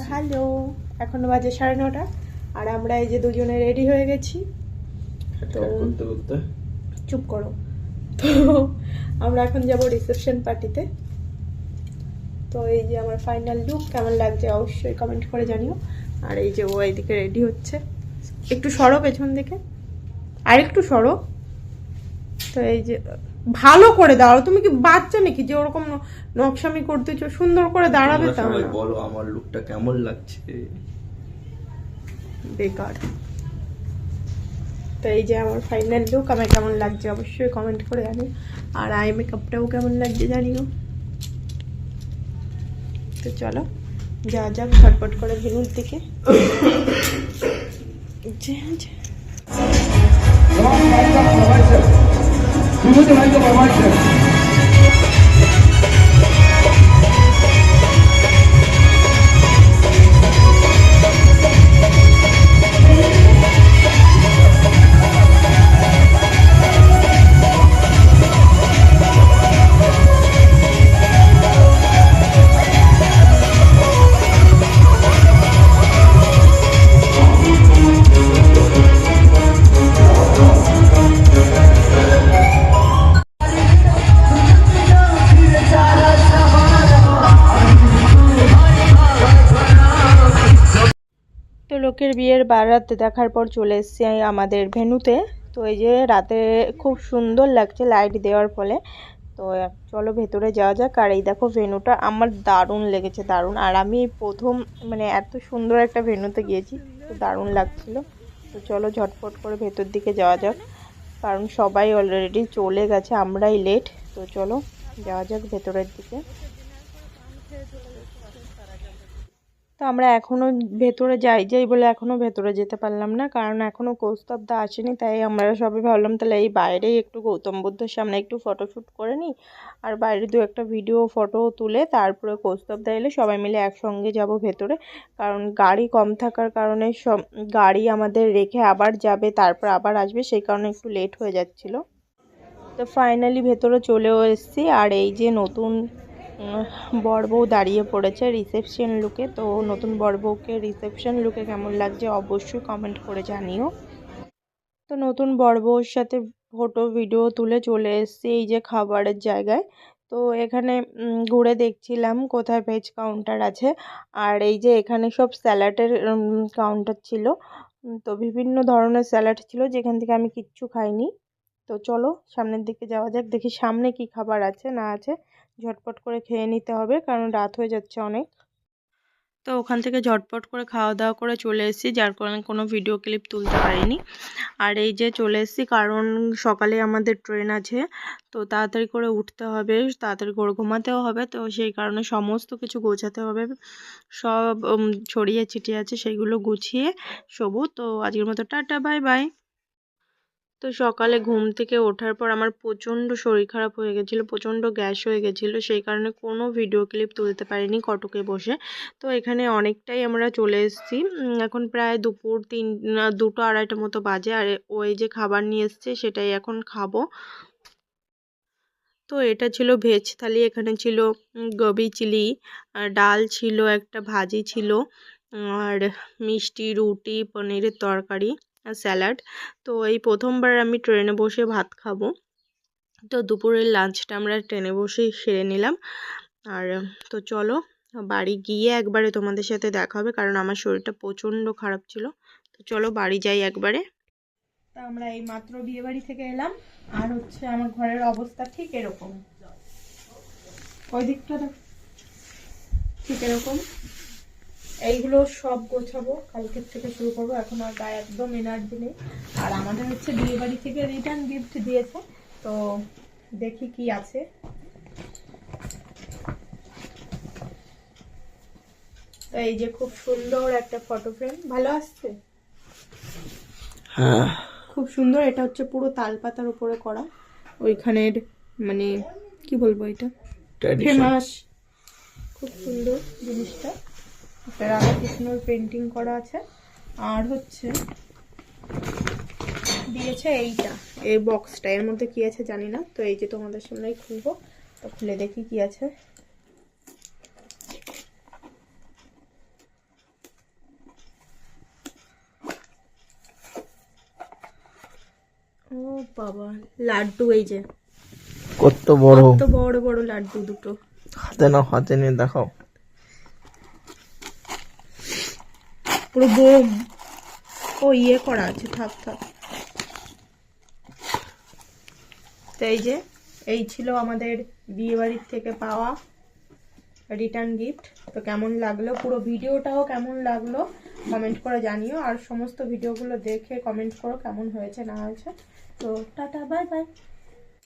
Hello, এখন বাজে 9:30 আর আমরা এই যে দুজনে রেডি হয়ে গেছি। তো করতে করতে চুপ করো। তো আমরা এখন যাব রিসেপশন পার্টিতে। তো এই যে আমার ফাইনাল লুক কেমন লাগছে অবশ্যই কমেন্ট করে জানিও। আর এই যে ও এইদিকে রেডি হচ্ছে, একটু সরো পেছন দিকে, আর একটু সরো। তো এই যে ভালো করে দাঁড়াও, তুমি কি বাচ্চা নাকি যে ওরকম নকশামি করতেছো? সুন্দর করে দাঁড়াবে তাহলে। বলো আমার লুকটা কেমন লাগছে। বেকার। তো এই যে আমার ফাইনাল লুক, আমার কেমন লাগছে অবশ্যই কমেন্ট করে জানিও। আর আই মেকআপটাও কেমন লাগছে জানিও। তো চলো যা যাক ঝটপট করে ভেনুর দিকে। তো লোকের বিয়ের বারাত দেখার পর চলে এসেছি আমাদের ভেন্যুতে। তো এই যে রাতে খুব সুন্দর লাগছে লাইট দেওয়ার ফলে। তো চলো ভেতরে যাওয়া যাক। আর এই দেখো ভেন্যুটা আমার দারুণ লেগেছে, দারুণ। আর আমি প্রথম মানে এত সুন্দর একটা ভেন্যুতে গিয়েছি, তো দারুণ লাগছিল। তো চলো ঝটপট করে ভেতর দিকে যাওয়া যাক, কারণ সবাই অলরেডি চলে গেছে, আমরাই লেট। তো চলো যাওয়া যাক ভেতরের দিকে। তো আমরা এখনো ভেতরে যাই বলে এখনো ভেতরে যেতে পারলাম না, কারণ এখনো কৌস্তবদা আসেনি। তাই আমরা সবাই ভাবলাম তাহলে এই বাইরেই একটু গৌতম বুদ্ধের সামনে একটু ফটোশ্যুট করে নিই, আর বাইরে দু একটা ভিডিও ফটো তুলে তারপরে কৌস্তবদা এলে সবাই মিলে একসঙ্গে যাব ভেতরে। কারণ গাড়ি কম থাকার কারণে সব গাড়ি আমাদের রেখে আবার যাবে, তারপর আবার আসবে, সেই কারণে একটু লেট হয়ে যাচ্ছিল। তো ফাইনালি ভেতরে চলেও এসেছি। আর এই যে নতুন বর বউ দাঁড়িয়ে পড়েছে রিসেপশন লুকে। তো নতুন বর বউকে রিসেপশন লুকে কেমন লাগছে অবশ্যই কমেন্ট করে জানিও। তো নতুন বর বউর সাথে ফটো ভিডিও তুলে চলে এসেছি এই যে খাবারের জায়গায়। তো এখানে ঘুরে দেখছিলাম কোথায় ভেজ কাউন্টার আছে। আর এই যে এখানে সব স্যালাডের কাউন্টার ছিল। তো বিভিন্ন ধরনের স্যালাড ছিল, যেখান থেকে আমি কিচ্ছু খাইনি। তো চলো সামনের দিকে যাওয়া যাক, দেখি সামনে কি খাবার আছে না আছে। ঝটপট করে খেয়ে নিতে হবে, কারণ রাত হয়ে যাচ্ছে অনেক। তো ওখান থেকে ঝটপট করে খাওয়া দাওয়া করে চলে এসেছি, যার কারণে কোনো ভিডিও ক্লিপ তুলতে পারিনি। আর এই যে চলে এসেছি, কারণ সকালে আমাদের ট্রেন আছে। তো তাড়াতাড়ি করে উঠতে হবে, তাড়াতাড়ি করে ঘুমাতেও হবে। তো সেই কারণে সমস্ত কিছু গোছাতে হবে, সব ছড়িয়ে ছিটিয়ে আছে সেইগুলো গুছিয়ে শোবো। তো আজকের মতো টাটা, বাই বাই। তো সকালে ঘুম থেকে ওঠার পর আমার প্রচণ্ড শরীর খারাপ হয়ে গেছিলো, প্রচণ্ড গ্যাস হয়ে গেছিলো, সেই কারণে কোনো ভিডিও ক্লিপ তুলতে পারিনি কটকে বসে। তো এখানে অনেকটাই আমরা চলে এসেছি, এখন প্রায় দুপুর 2টো 2:30 মতো বাজে। আর ওই যে খাবার নিয়ে এসছে সেটাই এখন খাবো। তো এটা ছিল ভেজ থালি, এখানে ছিল গোবি চিলি, ডাল ছিল, একটা ভাজি ছিল, আর মিষ্টি, রুটি, পনিরের তরকারি আর স্যালাড। তো এই প্রথমবার আমি ট্রেনে বসে ভাত খাবো। তো দুপুরের লাঞ্চটা আমরা ট্রেনে বসেই সেরে নিলাম। আর তো চলো বাড়ি গিয়ে একবারে তোমাদের সাথে দেখা হবে, কারণ আমার শরীরটা প্রচণ্ড খারাপ ছিল। তো চলো বাড়ি যাই একবারে। তা আমরা এই মাত্র বিয়ে বাড়ি থেকে এলাম, আর হচ্ছে আমার ঘরের অবস্থা ঠিক এরকম, ওই দিকটা ঠিক এরকম। এইগুলো সব গোছাবো, কালকের থেকে শুরু করবো, এখন আর গায়ে একদম এনার্জি নেই। আর আমাদের হচ্ছে বিয়ে বাড়ি থেকে রিটার্ন গিফট দিয়েছে, তো দেখি কি আছে। তো এই যে খুব সুন্দর একটা ফটো ফ্রেম, ভালো আসছে, হ্যাঁ খুব সুন্দর। এটা হচ্ছে পুরো তালপাতার উপরে করা, ওইখানের মানে কি বলবো, এটা ফেমাস, খুব সুন্দর জিনিসটা। একটা রাধাকৃষ্ণর পেন্টিং করা আছে। আর হচ্ছে দিয়েছে এইটা, এই বক্সটা, এর মধ্যে কি আছে জানি না। তো এই যে তোমাদের সামনেই খুলবো, তো খুলে দেখি কি আছে। বাবা লাড্ডু, এই যে কত বড়, কত বড় বড় লাড্ডু দুটো। হাতে নাও, হাতে নিয়ে দেখাও। পুরো বোম। ও ইয়ে করা আছে, থাক থাক। তো এই যে এই ছিল আমাদের বিয়ে বাড়ির থেকে পাওয়া রিটার্ন গিফট। তো কেমন লাগলো, পুরো ভিডিওটাও কেমন লাগলো কমেন্ট করে জানিও, আর সমস্ত ভিডিওগুলো দেখে কমেন্ট করো কেমন হয়েছে না হয়েছে। তো টাটা, বাই বাই।